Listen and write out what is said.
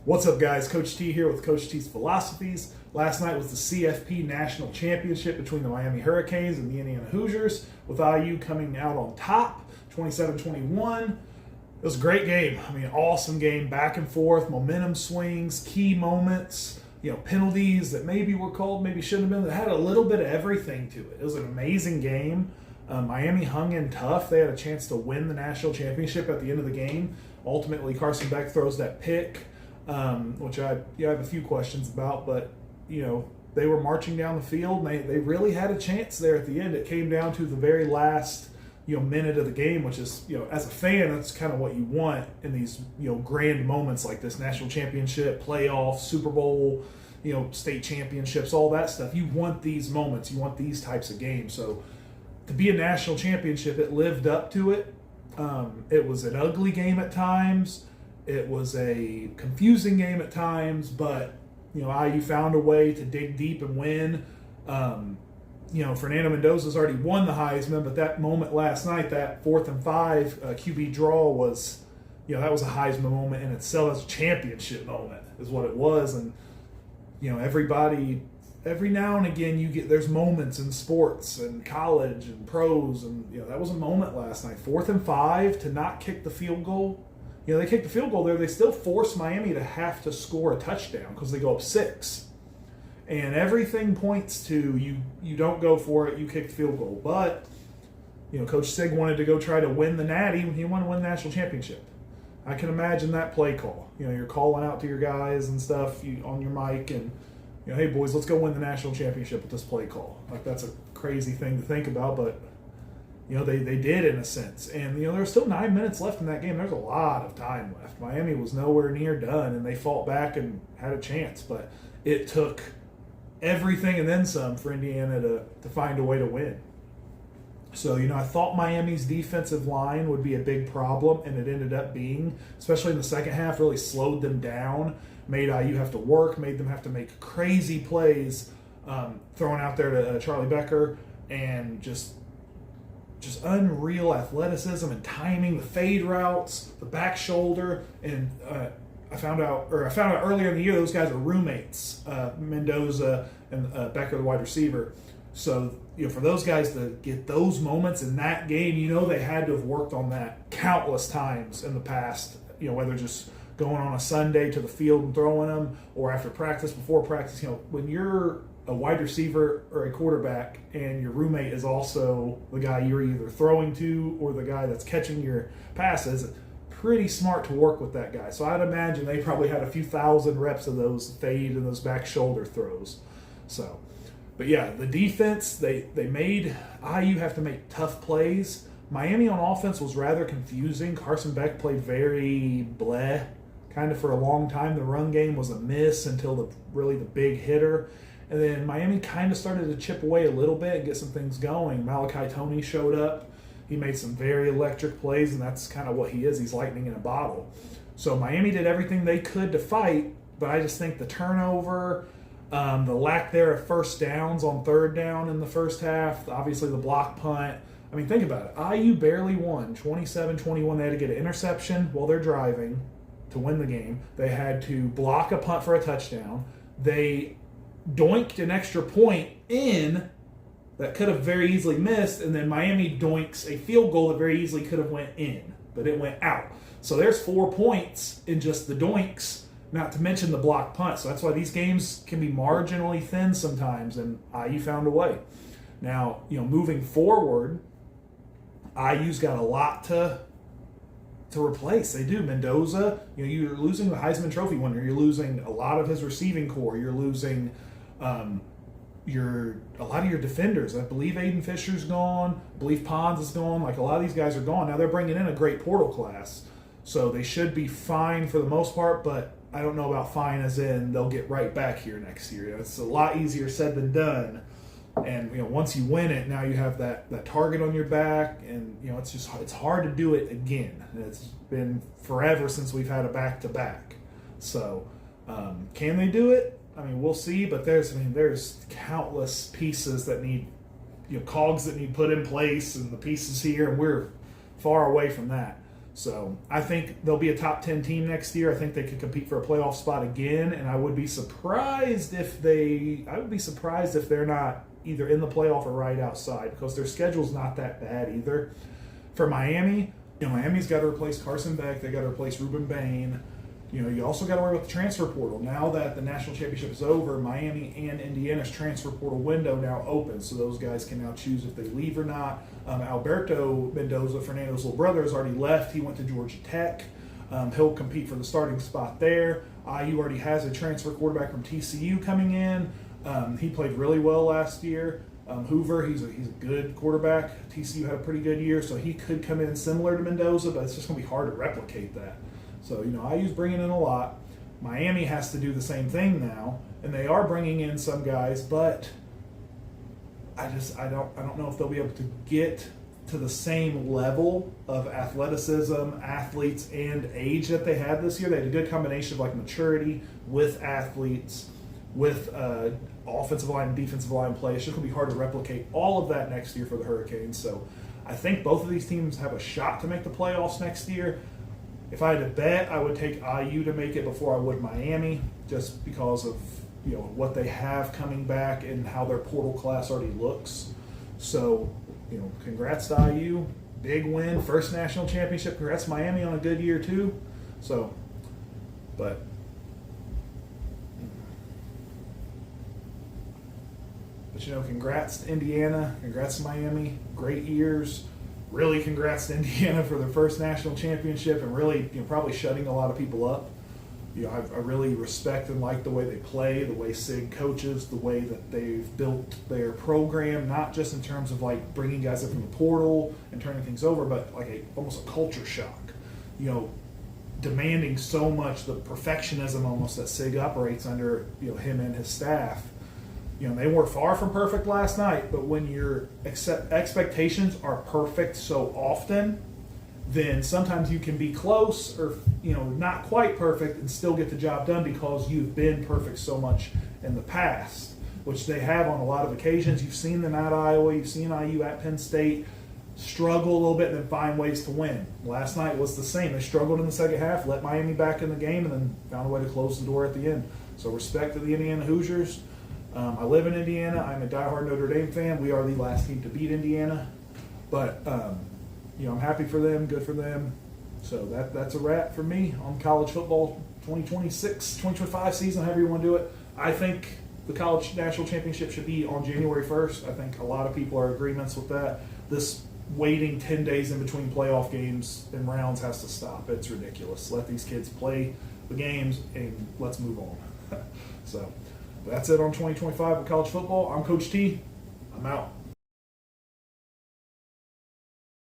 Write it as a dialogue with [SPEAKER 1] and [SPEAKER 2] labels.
[SPEAKER 1] What's up, guys? Coach T here with Coach T's Philosophies. Last night was the CFP National Championship between the Miami Hurricanes and the Indiana Hoosiers, with IU coming out on top, 27-21. It was a great game. I mean, awesome game, back and forth, momentum swings, key moments, penalties that maybe were called, maybe shouldn't have been. It had a little bit of everything to it. It was an amazing game. Miami hung in tough. They had a chance to win the national championship at the end of the game. Ultimately, Carson Beck throws that pick, which I have a few questions about, but they were marching down the field, and they really had a chance there at the end. It came down to the very last minute of the game, which is, as a fan, that's kind of what you want in these grand moments like this: national championship, playoffs, Super Bowl, state championships, all that stuff. You want these moments, you want these types of games. So to be a national championship, it lived up to it. It was an ugly game at times. It was a confusing game at times, but IU found a way to dig deep and win. Fernando Mendoza's already won the Heisman, but that moment last night, that 4th and 5 QB draw was, that was a Heisman moment in itself. As a championship moment is what it was. And everybody, every now and again, there's moments in sports and college and pros, and that was a moment last night. 4th and 5 to not kick the field goal. They kicked the field goal there. They still force Miami to have to score a touchdown because they go up 6. And everything points to you don't go for it, you kick the field goal. But, Coach Sig wanted to go try to win the Natty. He wanted to win the national championship. I can imagine that play call. You're calling out to your guys and stuff on your mic and, hey, boys, let's go win the national championship with this play call. Like, that's a crazy thing to think about, but they did in a sense. And, there's still 9 minutes left in that game. There's a lot of time left. Miami was nowhere near done, and they fought back and had a chance. But it took everything and then some for Indiana to find a way to win. So, I thought Miami's defensive line would be a big problem, and it ended up being, especially in the second half, really slowed them down, made IU have to work, made them have to make crazy plays, throwing out there to Charlie Becker, and just unreal athleticism and timing, the fade routes, the back shoulder, and I found out earlier in the year those guys are roommates, Mendoza and Becker, the wide receiver. So for those guys to get those moments in that game, they had to have worked on that countless times in the past. Whether just going on a Sunday to the field and throwing them, or after practice, before practice. When you're a wide receiver or a quarterback and your roommate is also the guy you're either throwing to or the guy that's catching your passes, pretty smart to work with that guy. So I'd imagine they probably had a few thousand reps of those fade and those back shoulder throws. So, but yeah, the defense, they made IU have to make tough plays. Miami on offense was rather confusing. Carson Beck played very bleh kind of for a long time. The run game was a miss until the big hitter. And then Miami kind of started to chip away a little bit and get some things going. Malachi Toney showed up. He made some very electric plays, and that's kind of what he is. He's lightning in a bottle. So Miami did everything they could to fight, but I just think the turnover, the lack there of first downs on third down in the first half, obviously the block punt. I mean, think about it. IU barely won, 27-21. They had to get an interception while they're driving to win the game. They had to block a punt for a touchdown. They doinked an extra point in that could have very easily missed, and then Miami doinks a field goal that very easily could have went in, but it went out. So there's 4 points in just the doinks, not to mention the block punt. So that's why these games can be marginally thin sometimes, and IU found a way. Now, moving forward, IU's got a lot to replace. They do. Mendoza, you're losing the Heisman Trophy winner. You're losing a lot of his receiving core. You're losing a lot of your defenders. I believe Aiden Fisher's gone. I believe Pons is gone. Like, a lot of these guys are gone. Now they're bringing in a great portal class, so they should be fine for the most part, but I don't know about fine as in they'll get right back here next year. It's a lot easier said than done. And once you win it, now you have that target on your back, and it's hard to do it again. It's been forever since we've had a back-to-back. So can they do it? I mean, we'll see. But there's countless pieces that need, cogs that need put in place, and the pieces here, and we're far away from that. So I think they'll be a top 10 team next year. I think they could compete for a playoff spot again, and I would be surprised if they're not either in the playoff or right outside, because their schedule's not that bad either. For Miami, Miami's got to replace Carson Beck. They got to replace Ruben Bain. You also got to worry about the transfer portal. Now that the national championship is over, Miami and Indiana's transfer portal window now opens, so those guys can now choose if they leave or not. Alberto Mendoza, Fernando's little brother, has already left. He went to Georgia Tech. He'll compete for the starting spot there. IU already has a transfer quarterback from TCU coming in. He played really well last year. Hoover, he's a good quarterback. TCU had a pretty good year, so he could come in similar to Mendoza, but it's just going to be hard to replicate that. So, IU's bringing in a lot. Miami has to do the same thing now, and they are bringing in some guys, but I don't know if they'll be able to get to the same level of athleticism, athletes, and age that they had this year. They had a good combination of like maturity with athletes, with offensive line and defensive line play. It's just going to be hard to replicate all of that next year for the Hurricanes. So I think both of these teams have a shot to make the playoffs next year. If I had to bet, I would take IU to make it before I would Miami, just because of what they have coming back and how their portal class already looks. So, congrats to IU, big win, first national championship. Congrats to Miami on a good year too. So, but congrats to Indiana, congrats to Miami, great years. Really congrats to Indiana for their first national championship, and really probably shutting a lot of people up. I really respect and like the way they play, the way Sig coaches, the way that they've built their program, not just in terms of like bringing guys up from the portal and turning things over, but like almost a culture shock. Demanding so much, the perfectionism almost that Sig operates under, him and his staff. They were far from perfect last night, but when your expectations are perfect so often, then sometimes you can be close or not quite perfect and still get the job done because you've been perfect so much in the past, which they have on a lot of occasions. You've seen them at Iowa, you've seen IU at Penn State struggle a little bit and then find ways to win. Last night was the same. They struggled in the second half, let Miami back in the game, and then found a way to close the door at the end. So respect to the Indiana Hoosiers. I live in Indiana. I'm a diehard Notre Dame fan. We are the last team to beat Indiana. But, I'm happy for them, good for them. So that's a wrap for me on college football 2026, 2025 season, however you want to do it. I think the college national championship should be on January 1st. I think a lot of people are in agreements with that. This waiting 10 days in between playoff games and rounds has to stop. It's ridiculous. Let these kids play the games and let's move on. So that's it on 2025 with college football. I'm Coach T. I'm out.